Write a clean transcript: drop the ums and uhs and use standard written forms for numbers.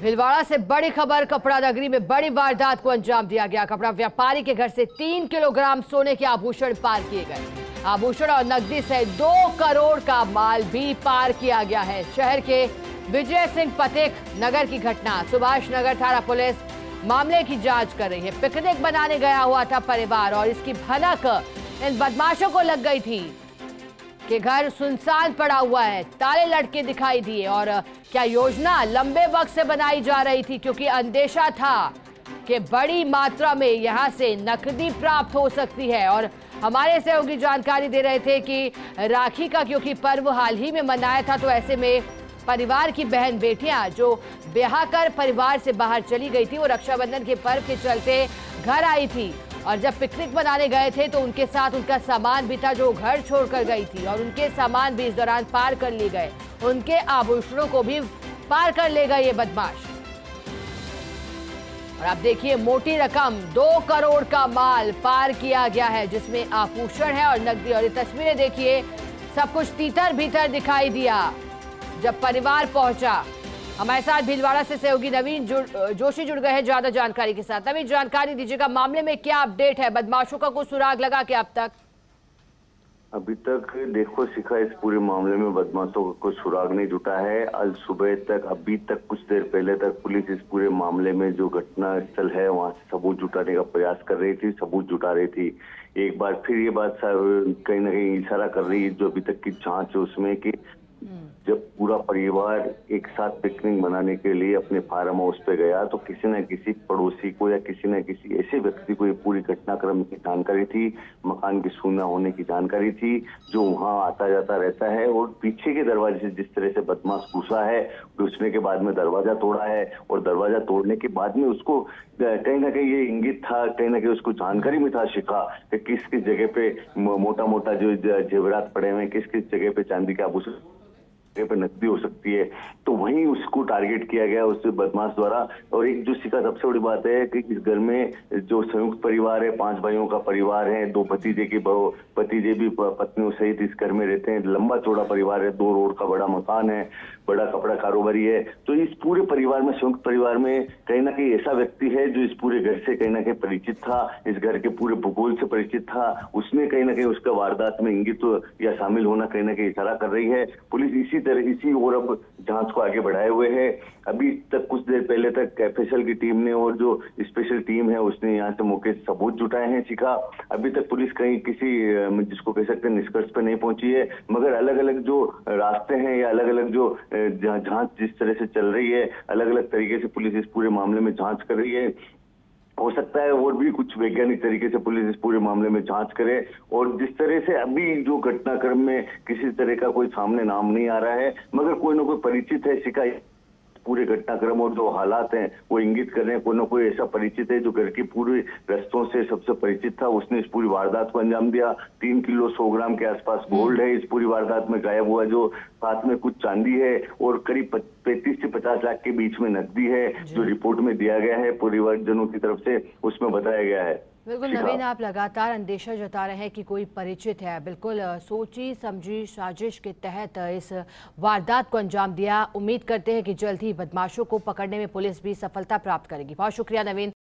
भीलवाड़ा से बड़ी खबर। कपड़ा नगरी में बड़ी वारदात को अंजाम दिया गया। कपड़ा व्यापारी के घर से 3 किलोग्राम सोने के आभूषण पार किए गए। आभूषण और नकदी से 2 करोड़ का माल भी पार किया गया है। शहर के विजय सिंह पतेक नगर की घटना। सुभाष नगर थाना पुलिस मामले की जांच कर रही है। पिकनिक बनाने गया हुआ था परिवार और इसकी भनक इन बदमाशों को लग गई थी कि घर सुनसान पड़ा हुआ है, ताले लटके दिखाई दिए। और क्या योजना लंबे वक्त से बनाई जा रही थी, क्योंकि अंदेशा था कि बड़ी मात्रा में यहां से नकदी प्राप्त हो सकती है। और हमारे सहयोगी जानकारी दे रहे थे कि राखी का क्योंकि पर्व हाल ही में मनाया था, तो ऐसे में परिवार की बहन बेटियां जो ब्याह कर परिवार से बाहर चली गई थी, वो रक्षाबंधन के पर्व के चलते घर आई थी। और जब पिकनिक मनाने गए थे तो उनके साथ उनका सामान भी था जो घर छोड़कर गई थी, और उनके सामान भी इस दौरान पार कर लिए गए। उनके आभूषणों को भी पार कर ले गए ये बदमाश। और आप देखिए, मोटी रकम 2 करोड़ का माल पार किया गया है, जिसमें आभूषण है और नकदी। और ये तस्वीरें देखिए, सब कुछ तीतर भीतर दिखाई दिया जब परिवार पहुंचा। हमारे साथ भीलवाड़ा से सहयोगी नवीन जोशी जुड़ गए हैं ज्यादा जानकारी के साथ। नवीन, जानकारी दीजिएगा, मामले में क्या अपडेट है? बदमाशों का कुछ सुराग लगा क्या अब तक? अभी तक देखो शिखा, इस पूरे मामले में बदमाशों का कोई सुराग नहीं जुटा है। आज सुबह तक, अभी तक कुछ देर पहले तक पुलिस इस पूरे मामले में जो घटना स्थल है वहां से सबूत जुटाने का प्रयास कर रही थी, सबूत जुटा रही थी। एक बार फिर ये बात कहीं ना कहीं इशारा कर रही है जो अभी तक की जांच है उसमें, कि जब पूरा परिवार एक साथ पिकनिक मनाने के लिए अपने फार्म हाउस पे गया तो किसी न किसी पड़ोसी को या किसी न किसी ऐसे व्यक्ति को ये पूरी घटनाक्रम की जानकारी थी, मकान की सूना होने की जानकारी थी, जो वहां आता जाता रहता है। और पीछे के दरवाजे से जिस तरह से बदमाश घुसा है, घुसने के बाद में दरवाजा तोड़ा है, और दरवाजा तोड़ने के बाद में उसको कहीं ना कहीं ये इंगित था, कहीं ना कहीं उसको जानकारी में था शिखा, कि किस किस जगह पे मोटा मोटा जो जेवरात पड़े हुए हैं, किस किस जगह पे चांदी के आभूषण पे नकदी हो सकती है, तो वहीं उसको टारगेट किया गया उस बदमाश द्वारा। और एक जो शिखा सबसे बड़ी बात है कि इस घर में जो संयुक्त परिवार है, 5 भाइयों का परिवार है, 2 भतीजे की भतीजे भी पत्नियों सहित इस घर में रहते हैं। लंबा चौड़ा परिवार है, 2 रोड का बड़ा मकान है, बड़ा कपड़ा कारोबारी है। तो इस पूरे परिवार में, संयुक्त परिवार में कहीं ना कहीं ऐसा व्यक्ति है जो इस पूरे घर से कहीं ना कहीं परिचित था, इस घर के पूरे भूगोल से परिचित था। उसने कहीं ना कहीं उसका वारदात में इंगित या शामिल होना कहीं ना कहीं इशारा कर रही है। पुलिस इसी और अब जांच को आगे बढ़ाए हुए है। अभी तक कुछ देर पहले तक एफएसएल की टीम ने और जो स्पेशल टीम है उसने यहाँ से मौके से सबूत जुटाए हैं शिखा। अभी तक पुलिस कहीं किसी जिसको कह सकते हैं निष्कर्ष पर नहीं पहुंची है, मगर अलग अलग जो रास्ते हैं या अलग अलग जो जांच जिस तरह से चल रही है, अलग अलग तरीके से पुलिस इस पूरे मामले में जांच कर रही है। हो सकता है और भी कुछ वैज्ञानिक तरीके से पुलिस इस पूरे मामले में जांच करे। और जिस तरह से अभी जो घटनाक्रम में किसी तरह का कोई सामने नाम नहीं आ रहा है, मगर कोई ना कोई परिचित है शिकायत पूरे घटनाक्रम और जो हालात हैं वो इंगित कर रहे हैं, कोई ना कोई ऐसा परिचित है जो घर की पूरे रस्तों से सबसे परिचित था। उसने इस पूरी वारदात को अंजाम दिया। 3 किलो 100 ग्राम के आसपास गोल्ड है इस पूरी वारदात में गायब हुआ, जो साथ में कुछ चांदी है और करीब 35 से 50 लाख के बीच में नकदी है, जो रिपोर्ट में दिया गया है परिवारजनों की तरफ से, उसमें बताया गया है। बिल्कुल नवीन, आप लगातार अंदेशा जता रहे हैं कि कोई परिचित है। बिल्कुल सोची समझी साजिश के तहत इस वारदात को अंजाम दिया। उम्मीद करते हैं कि जल्द ही बदमाशों को पकड़ने में पुलिस भी सफलता प्राप्त करेगी। बहुत शुक्रिया नवीन।